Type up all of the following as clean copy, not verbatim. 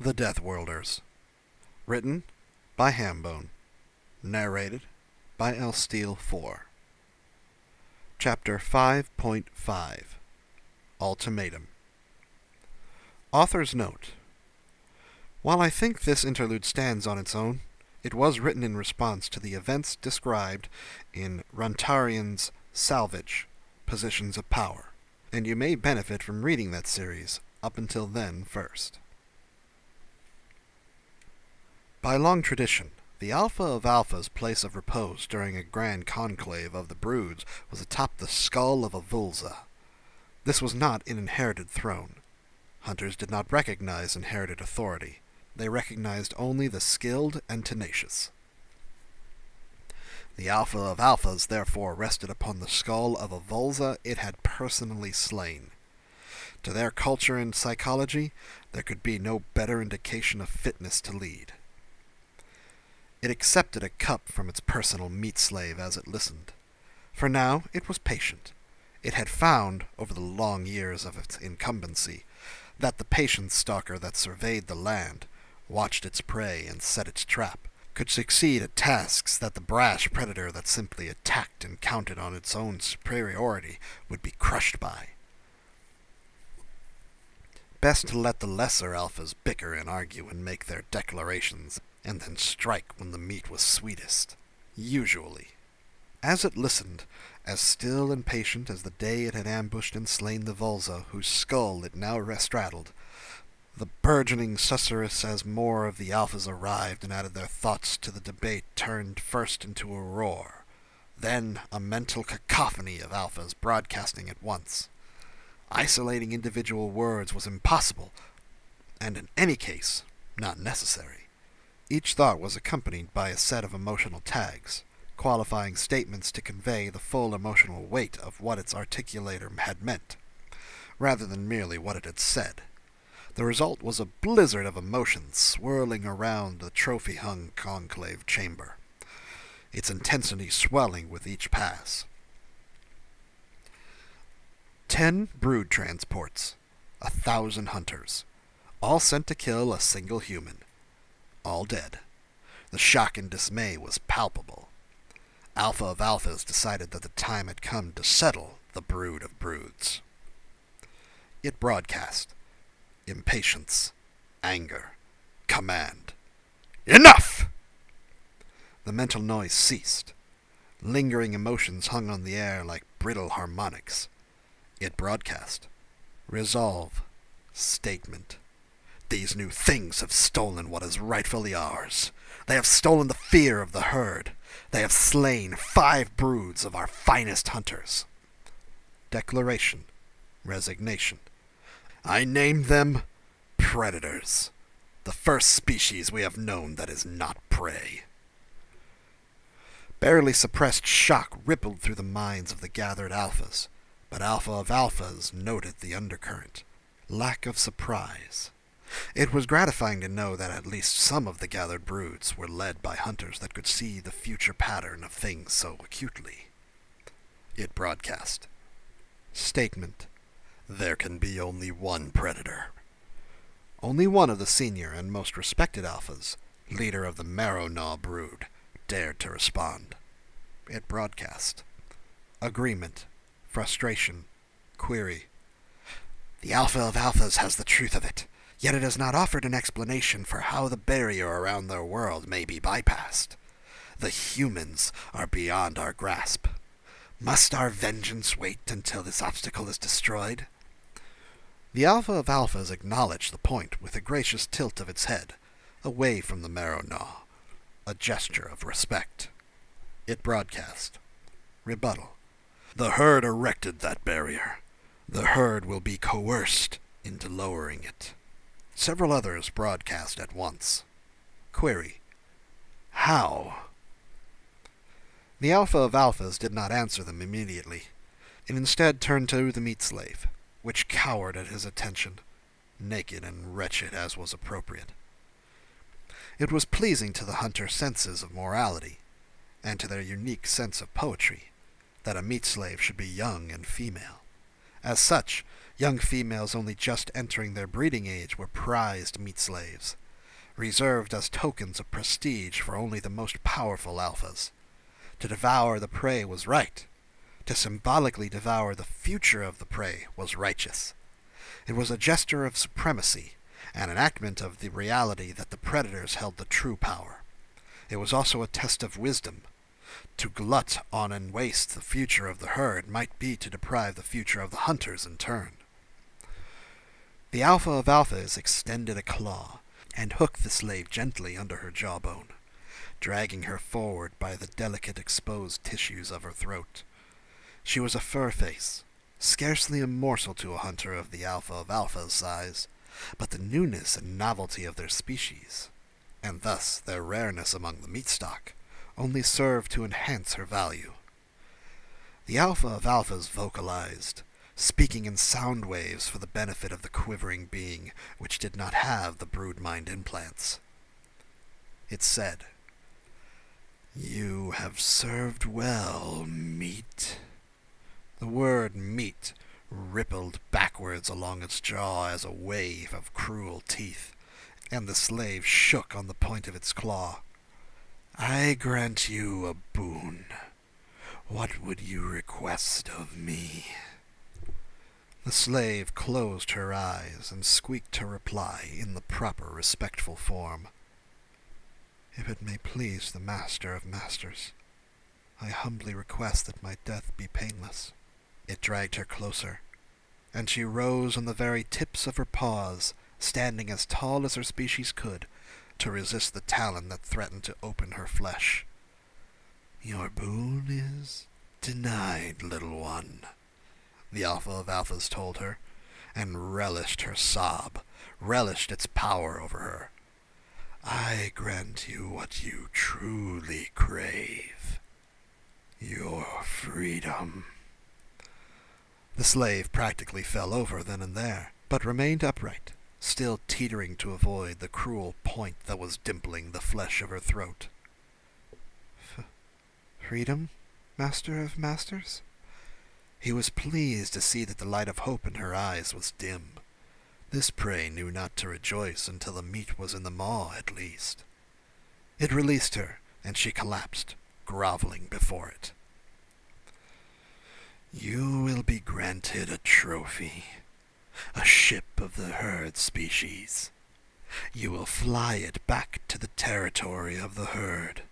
The Deathworlders. Written by Hambone. Narrated by L. Steele 4. Chapter 5.5 Ultimatum. Author's Note. While I think this interlude stands on its own, it was written in response to the events described in Runtarian's Salvage, Positions of Power, and you may benefit from reading that series up until then first. By long tradition, the Alpha of Alpha's place of repose during a grand conclave of the broods was atop the skull of a Vulza. This was not an inherited throne. Hunters did not recognize inherited authority. They recognized only the skilled and tenacious. The Alpha of Alphas therefore rested upon the skull of a Vulza it had personally slain. To their culture and psychology, there could be no better indication of fitness to lead. It accepted a cup from its personal meat slave as it listened. For now it was patient. It had found, over the long years of its incumbency, that the patient stalker that surveyed the land, watched its prey and set its trap, could succeed at tasks that the brash predator that simply attacked and counted on its own superiority would be crushed by. Best to let the lesser alphas bicker and argue and make their declarations, and then strike when the meat was sweetest. Usually. As it listened, as still and patient as the day it had ambushed and slain the Vulza, whose skull it now straddled, the burgeoning susurrus as more of the alphas arrived and added their thoughts to the debate turned first into a roar, then a mental cacophony of alphas broadcasting at once. Isolating individual words was impossible, and in any case, not necessary. Each thought was accompanied by a set of emotional tags, qualifying statements to convey the full emotional weight of what its articulator had meant, rather than merely what it had said. The result was a blizzard of emotions swirling around the trophy-hung conclave chamber, its intensity swelling with each pass. 10 brood transports, 1,000 hunters, all sent to kill a single human. All dead. The shock and dismay was palpable. Alpha of Alphas decided that the time had come to settle the brood of broods. It broadcast. Impatience. Anger. Command. Enough! The mental noise ceased. Lingering emotions hung on the air like brittle harmonics. It broadcast. Resolve. Statement. These new things have stolen what is rightfully ours. They have stolen the fear of the herd. They have slain 5 broods of our finest hunters. Declaration. Resignation. I name them predators. The first species we have known that is not prey. Barely suppressed shock rippled through the minds of the gathered alphas, but Alpha of Alphas noted the undercurrent. Lack of surprise. It was gratifying to know that at least some of the gathered broods were led by hunters that could see the future pattern of things so acutely. It broadcast. Statement. There can be only one predator. Only one of the senior and most respected alphas, leader of the Marrow-Gnaw brood, dared to respond. It broadcast. Agreement. Frustration. Query. The Alpha of Alphas has the truth of it. Yet it has not offered an explanation for how the barrier around their world may be bypassed. The humans are beyond our grasp. Must our vengeance wait until this obstacle is destroyed? The Alpha of Alphas acknowledged the point with a gracious tilt of its head, away from the Marrow-Gnaw, a gesture of respect. It broadcast. Rebuttal. The herd erected that barrier. The herd will be coerced into lowering it. Several others broadcast at once. Query. How? The Alpha of Alphas did not answer them immediately, and instead turned to the meat slave, which cowered at his attention, naked and wretched as was appropriate. It was pleasing to the hunter's senses of morality, and to their unique sense of poetry, that a meat slave should be young and female, As such, young females only just entering their breeding age were prized meat slaves, reserved as tokens of prestige for only the most powerful alphas. To devour the prey was right. To symbolically devour the future of the prey was righteous. It was a gesture of supremacy, an enactment of the reality that the predators held the true power. It was also a test of wisdom. To glut on and waste the future of the herd might be to deprive the future of the hunters in turn. The alpha of alphas extended a claw and hooked the slave gently under her jawbone, dragging her forward by the delicate exposed tissues of her throat. She was a fur face, scarcely a morsel to a hunter of the alpha of alpha's size, but the newness and novelty of their species, and thus their rareness among the meat stock, only served to enhance her value. The alpha of alphas vocalized, speaking in sound waves for the benefit of the quivering being which did not have the brood-mind implants. It said, "You have served well, meat." The word meat rippled backwards along its jaw as a wave of cruel teeth, and the slave shook on the point of its claw. "I grant you a boon. What would you request of me?" The slave closed her eyes and squeaked her reply in the proper respectful form. "If it may please the master of masters, I humbly request that my death be painless." It dragged her closer, and she rose on the very tips of her paws, standing as tall as her species could, to resist the talon that threatened to open her flesh. "Your boon is denied, little one," the alpha of alphas told her, and relished her sob, relished its power over her. "I grant you what you truly crave. Your freedom." The slave practically fell over then and there, but remained upright, still teetering to avoid the cruel point that was dimpling the flesh of her throat. "Freedom, master of masters?" He was pleased to see that the light of hope in her eyes was dim. This prey knew not to rejoice until the meat was in the maw, at least. It released her, and she collapsed, groveling before it. "You will be granted a trophy, a ship of the herd species. You will fly it back to the territory of the herd,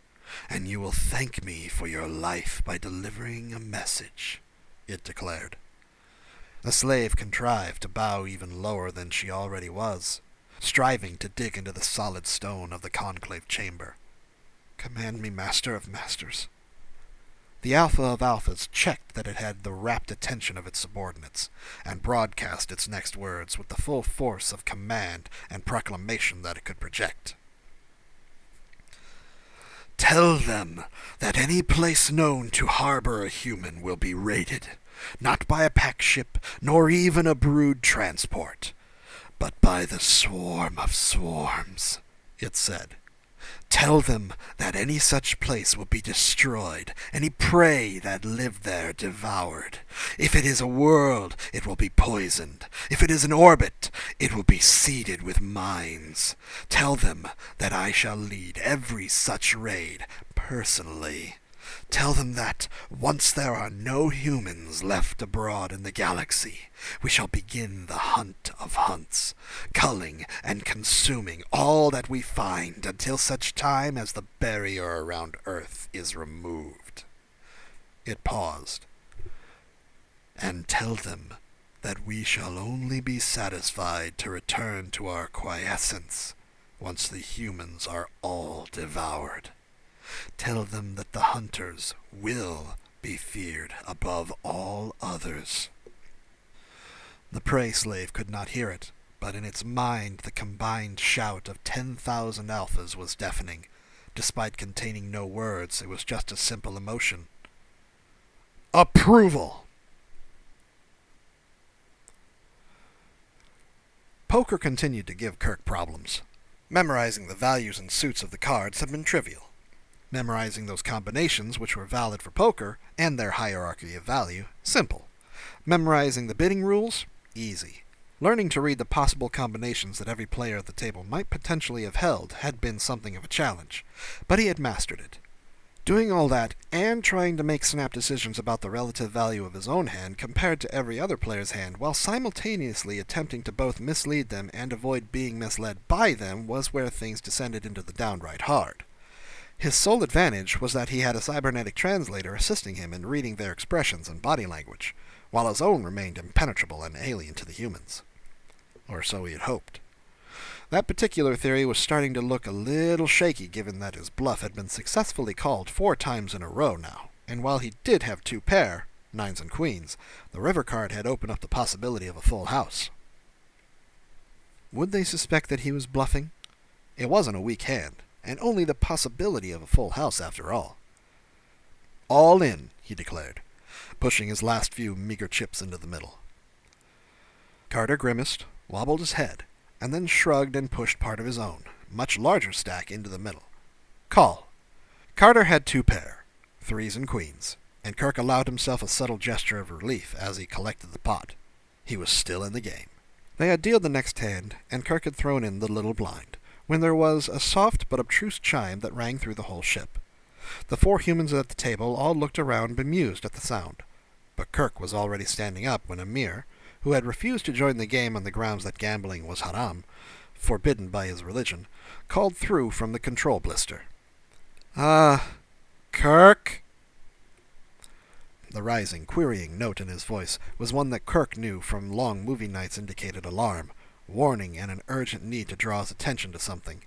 and you will thank me for your life by delivering a message," it declared. The slave contrived to bow even lower than she already was, striving to dig into the solid stone of the conclave chamber. "Command me, master of masters." The alpha of alphas checked that it had the rapt attention of its subordinates, and broadcast its next words with the full force of command and proclamation that it could project. "Tell them that any place known to harbor a human will be raided, not by a pack ship, nor even a brood transport, but by the swarm of swarms," it said. "Tell them that any such place will be destroyed, any prey that lived there devoured. If it is a world, it will be poisoned. If it is an orbit, it will be seeded with mines. Tell them that I shall lead every such raid personally. Tell them that, once there are no humans left abroad in the galaxy, we shall begin the hunt of hunts, culling and consuming all that we find until such time as the barrier around Earth is removed." It paused. "And tell them that we shall only be satisfied to return to our quiescence once the humans are all devoured. Tell them that the hunters will be feared above all others." The prey slave could not hear it, but in its mind the combined shout of 10,000 alphas was deafening. Despite containing no words, it was just a simple emotion. Approval! Poker continued to give Kirk problems. Memorizing the values and suits of the cards had been trivial. Memorizing those combinations which were valid for poker, and their hierarchy of value, simple. Memorizing the bidding rules? Easy. Learning to read the possible combinations that every player at the table might potentially have held had been something of a challenge, but he had mastered it. Doing all that, and trying to make snap decisions about the relative value of his own hand compared to every other player's hand, while simultaneously attempting to both mislead them and avoid being misled by them, was where things descended into the downright hard. His sole advantage was that he had a cybernetic translator assisting him in reading their expressions and body language, while his own remained impenetrable and alien to the humans. Or so he had hoped. That particular theory was starting to look a little shaky given that his bluff had been successfully called 4 times in a row now, and while he did have 2 pair, 9s and queens, the river card had opened up the possibility of a full house. Would they suspect that he was bluffing? It wasn't a weak hand, and only the possibility of a full house after all. All in, he declared, pushing his last few meager chips into the middle. Carter grimaced, wobbled his head, and then shrugged and pushed part of his own, much larger stack into the middle. Call. Carter had 2 pair, 3s and queens, and Kirk allowed himself a subtle gesture of relief as he collected the pot. He was still in the game. They had dealt the next hand, and Kirk had thrown in the little blind, when there was a soft but obtruse chime that rang through the whole ship. The 4 humans at the table all looked around bemused at the sound, but Kirk was already standing up when Amir, who had refused to join the game on the grounds that gambling was haram, forbidden by his religion, called through from the control blister. Kirk? The rising, querying note in his voice was one that Kirk knew from long movie nights indicated alarm, warning, and an urgent need to draw his attention to something.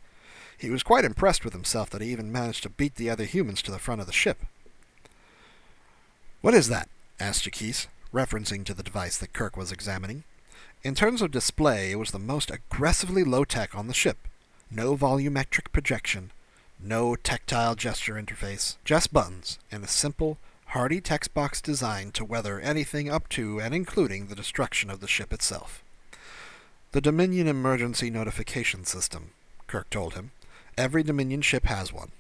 He was quite impressed with himself that he even managed to beat the other humans to the front of the ship. "What is that?" asked Jaquise, referencing to the device that Kirk was examining. In terms of display, it was the most aggressively low-tech on the ship. No volumetric projection, no tactile gesture interface, just buttons, and a simple, hardy text box designed to weather anything up to and including the destruction of the ship itself. "The Dominion Emergency Notification System," Kirk told him. "Every Dominion ship has one."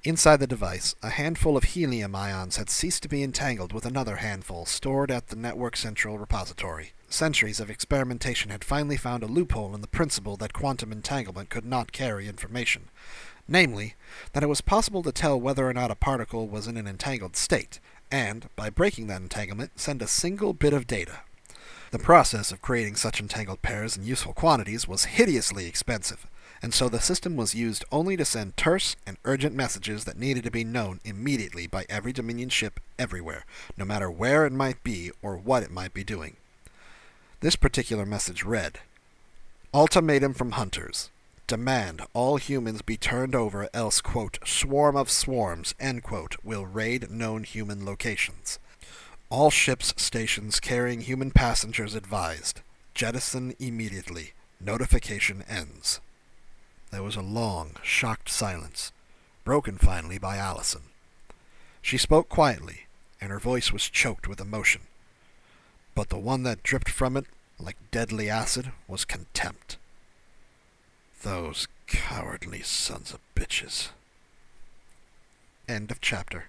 Inside the device, a handful of helium ions had ceased to be entangled with another handful stored at the network central repository. Centuries of experimentation had finally found a loophole in the principle that quantum entanglement could not carry information, namely, that it was possible to tell whether or not a particle was in an entangled state, and, by breaking that entanglement, send a single bit of data. The process of creating such entangled pairs in useful quantities was hideously expensive, and so the system was used only to send terse and urgent messages that needed to be known immediately by every Dominion ship everywhere, no matter where it might be or what it might be doing. This particular message read, "Ultimatum from Hunters. Demand all humans be turned over else, quote, swarm of swarms, end quote, will raid known human locations. All ships, stations carrying human passengers advised. Jettison immediately. Notification ends." There was a long, shocked silence, broken finally by Allison. She spoke quietly, and her voice was choked with emotion. But the one that dripped from it, like deadly acid, was contempt. "Those cowardly sons of bitches." End of chapter.